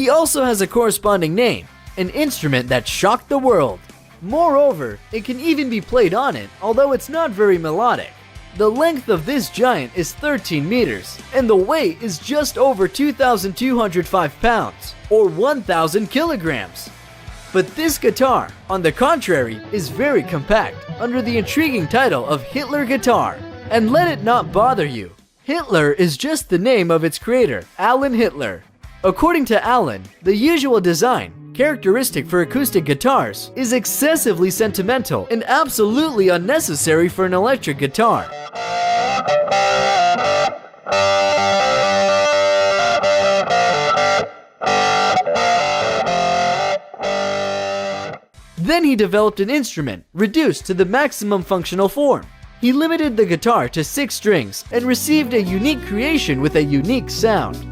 He also has a corresponding name, an instrument that shocked the world. Moreover, it can even be played on it, although it's not very melodic. The length of this giant is 13 meters, and the weight is just over 2,205 pounds, or 1,000 kilograms. But this guitar, on the contrary, is very compact, under the intriguing title of Hitler Guitar. And let it not bother you, Hitler is just the name of its creator, Alan Hitler. According to Alan, the usual design, characteristic for acoustic guitars, is excessively sentimental and absolutely unnecessary for an electric guitar. Then he developed an instrument reduced to the maximum functional form. He limited the guitar to 6 strings and received a unique creation with a unique sound.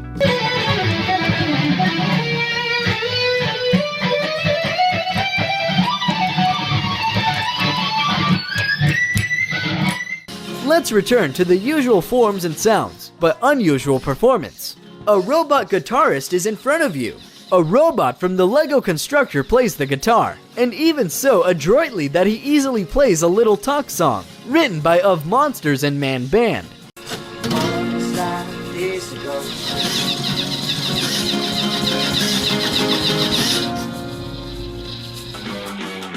Let's return to the usual forms and sounds, but unusual performance. A robot guitarist is in front of you. A robot from the Lego Constructor plays the guitar, and even so adroitly that he easily plays a little talk song, written by Of Monsters and Man Band.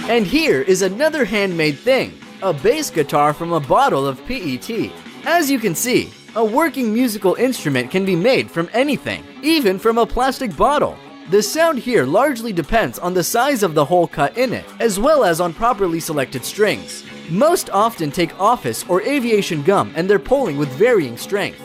And here is another handmade thing, a bass guitar from a bottle of PET. As you can see, a working musical instrument can be made from anything, even from a plastic bottle. The sound here largely depends on the size of the hole cut in it, as well as on properly selected strings. Most often take office or aviation gum and they're pulling with varying strength.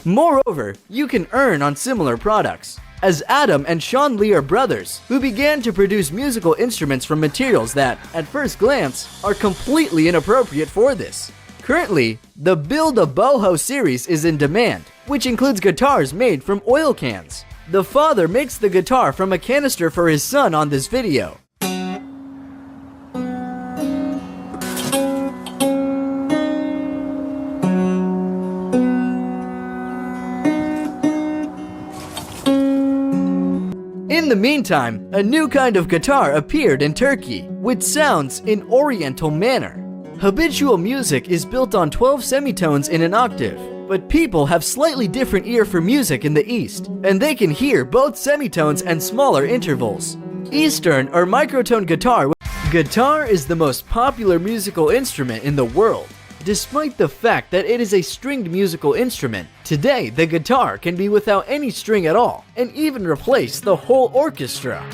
Moreover, you can earn on similar products, as Adam and Sean Lee are brothers who began to produce musical instruments from materials that, at first glance, are completely inappropriate for this. Currently, the Build a Boho series is in demand, which includes guitars made from oil cans. The father makes the guitar from a canister for his son on this video. In the meantime, a new kind of guitar appeared in Turkey, which sounds in Oriental manner. Habitual music is built on 12 semitones in an octave, but people have slightly different ear for music in the East, and they can hear both semitones and smaller intervals. Eastern or microtone guitar. Guitar is the most popular musical instrument in the world. Despite the fact that it is a stringed musical instrument, today the guitar can be without any string at all, and even replace the whole orchestra.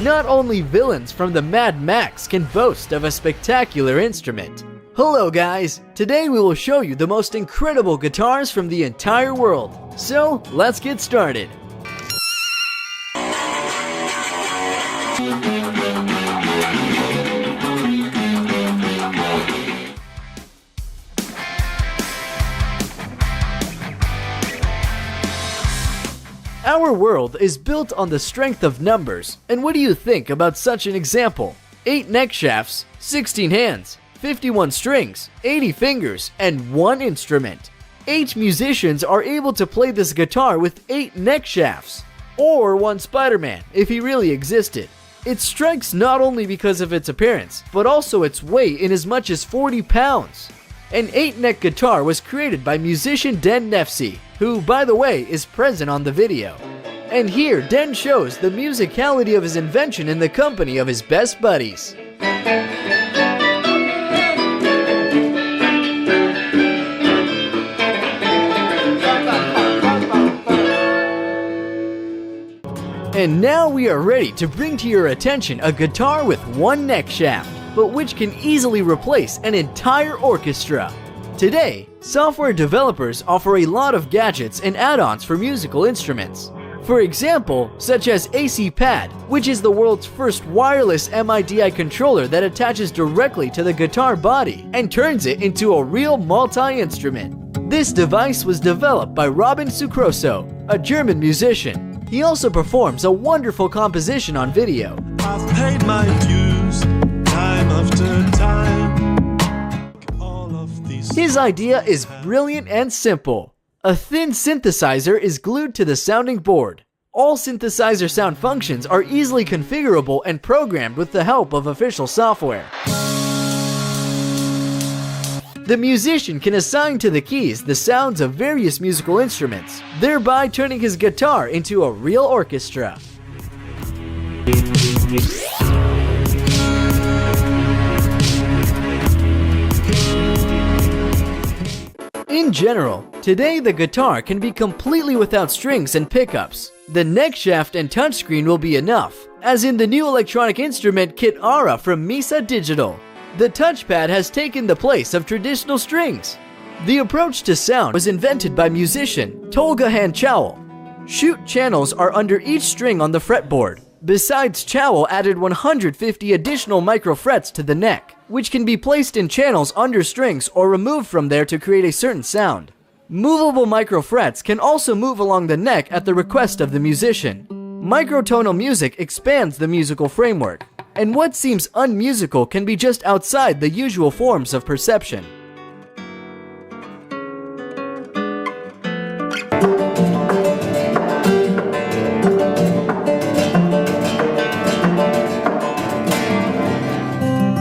Not only villains from the Mad Max can boast of a spectacular instrument. Hello guys, today we will show you the most incredible guitars from the entire world. So, let's get started. Our world is built on the strength of numbers, and what do you think about such an example? 8 neck shafts, 16 hands, 51 strings, 80 fingers, and 1 instrument. 8 musicians are able to play this guitar with 8 neck shafts, or 1 Spider-Man if he really existed. It strikes not only because of its appearance, but also its weight in as much as 40 pounds. An 8-neck guitar was created by musician Den Nefsi, who, by the way, is present on the video. And here, Den shows the musicality of his invention in the company of his best buddies. And now we are ready to bring to your attention a guitar with 1 neck shaft, but which can easily replace an entire orchestra. Today, software developers offer a lot of gadgets and add-ons for musical instruments. For example, such as AC Pad, which is the world's first wireless MIDI controller that attaches directly to the guitar body and turns it into a real multi-instrument. This device was developed by Robin Sucroso, a German musician. He also performs a wonderful composition on video. I've paid my dues, time after time. All of these His idea is brilliant and simple. A thin synthesizer is glued to the sounding board. All synthesizer sound functions are easily configurable and programmed with the help of official software. The musician can assign to the keys the sounds of various musical instruments, thereby turning his guitar into a real orchestra. In general, today the guitar can be completely without strings and pickups. The neck shaft and touchscreen will be enough, as in the new electronic instrument Kit Ara from Misa Digital. The touchpad has taken the place of traditional strings. The approach to sound was invented by musician Tolga Han Chowell. Shoot channels are under each string on the fretboard. Besides, Chowell added 150 additional micro frets to the neck, which can be placed in channels under strings or removed from there to create a certain sound. Movable micro frets can also move along the neck at the request of the musician. Microtonal music expands the musical framework, and what seems unmusical can be just outside the usual forms of perception.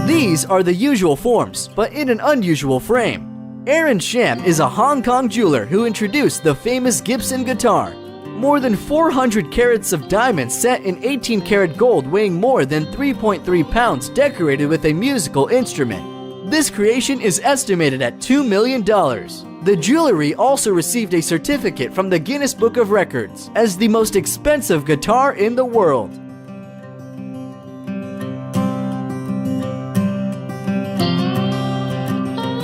These are the usual forms, but in an unusual frame. Aaron Sham is a Hong Kong jeweler who introduced the famous Gibson guitar. More than 400 carats of diamonds set in 18-karat gold weighing more than 3.3 pounds decorated with a musical instrument. This creation is estimated at $2 million. The jewelry also received a certificate from the Guinness Book of Records as the most expensive guitar in the world.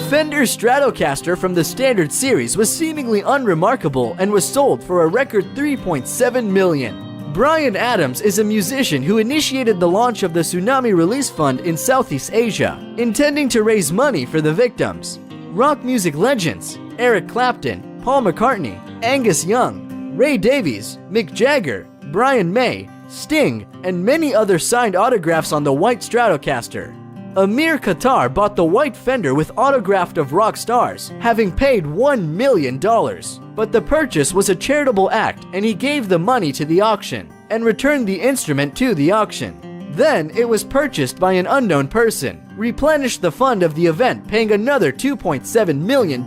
Fender's Stratocaster from the Standard Series was seemingly unremarkable and was sold for a record $3.7 million. Bryan Adams is a musician who initiated the launch of the Tsunami Release Fund in Southeast Asia, intending to raise money for the victims. Rock music legends Eric Clapton, Paul McCartney, Angus Young, Ray Davies, Mick Jagger, Brian May, Sting, and many others signed autographs on the white Stratocaster. Amir Khattar bought the white Fender with autograph of rock stars, having paid $1 million. But the purchase was a charitable act and he gave the money to the auction and returned the instrument to the auction. Then it was purchased by an unknown person, replenished the fund of the event, paying another $2.7 million.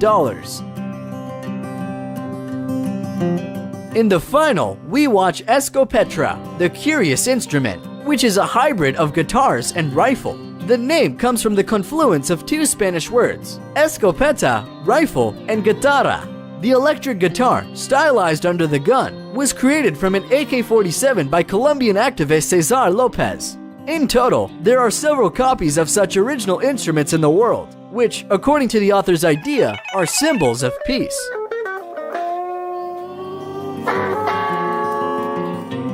In the final, we watch Escopeta, the curious instrument, which is a hybrid of guitars and rifle. The name comes from the confluence of two Spanish words, escopeta, rifle, and guitarra. The electric guitar, stylized under the gun, was created from an AK-47 by Colombian activist Cesar Lopez. In total, there are several copies of such original instruments in the world, which, according to the author's idea, are symbols of peace.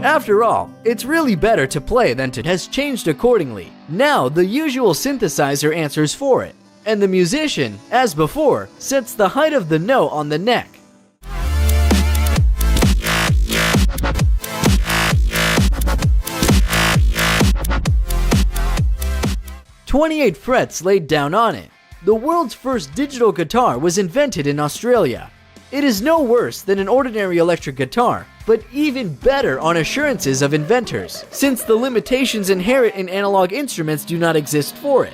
After all, it's really better to play than to has changed accordingly. Now the usual synthesizer answers for it, and the musician, as before, sets the height of the note on the neck. "28 frets laid down on it. The world's first digital guitar was invented in Australia. It is no worse than an ordinary electric guitar, but even better on assurances of inventors, since the limitations inherent in analog instruments do not exist for it.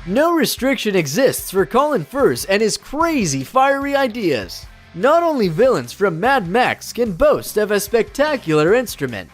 No restriction exists for Colin Firth and his crazy, fiery ideas. Not only villains from Mad Max can boast of a spectacular instrument.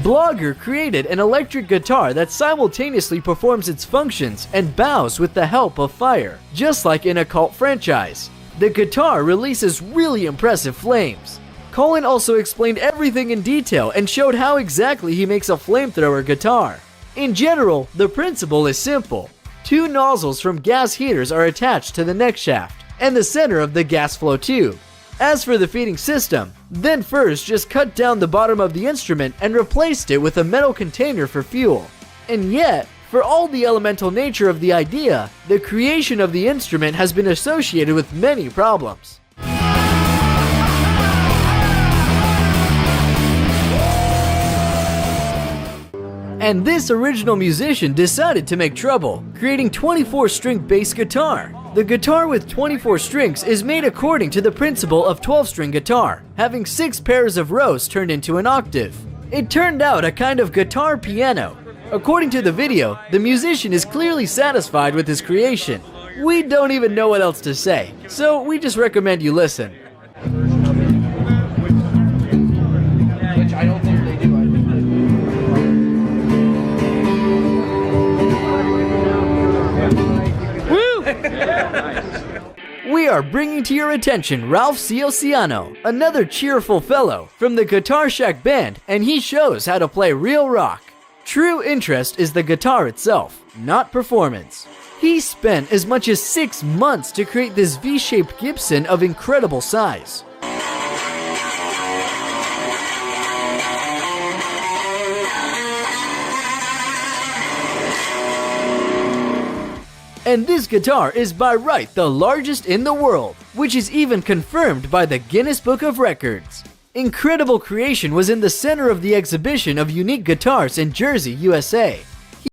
Blogger created an electric guitar that simultaneously performs its functions and bows with the help of fire, just like in a cult franchise. The guitar releases really impressive flames. Colin also explained everything in detail and showed how exactly he makes a flamethrower guitar. In general, the principle is simple. Two nozzles from gas heaters are attached to the neck shaft and the center of the gas flow tube. As for the feeding system, then first just cut down the bottom of the instrument and replaced it with a metal container for fuel. And yet, For all the elemental nature of the idea, the creation of the instrument has been associated with many problems. And this original musician decided to make trouble, creating 24-string bass guitar. The guitar with 24 strings is made according to the principle of 12-string guitar, having 6 pairs of rows turned into an octave. It turned out a kind of guitar piano. According to the video, the musician is clearly satisfied with his creation. We don't even know what else to say, so we just recommend you listen. Which I don't think they do. We are bringing to your attention Ralph Ciociano, another cheerful fellow from the Guitar Shack band, and he shows how to play real rock. True interest is the guitar itself, not performance. He spent as much as 6 months to create this V-shaped Gibson of incredible size. And this guitar is by right the largest in the world, which is even confirmed by the Guinness Book of Records. Incredible creation was in the center of the exhibition of unique guitars in Jersey, USA.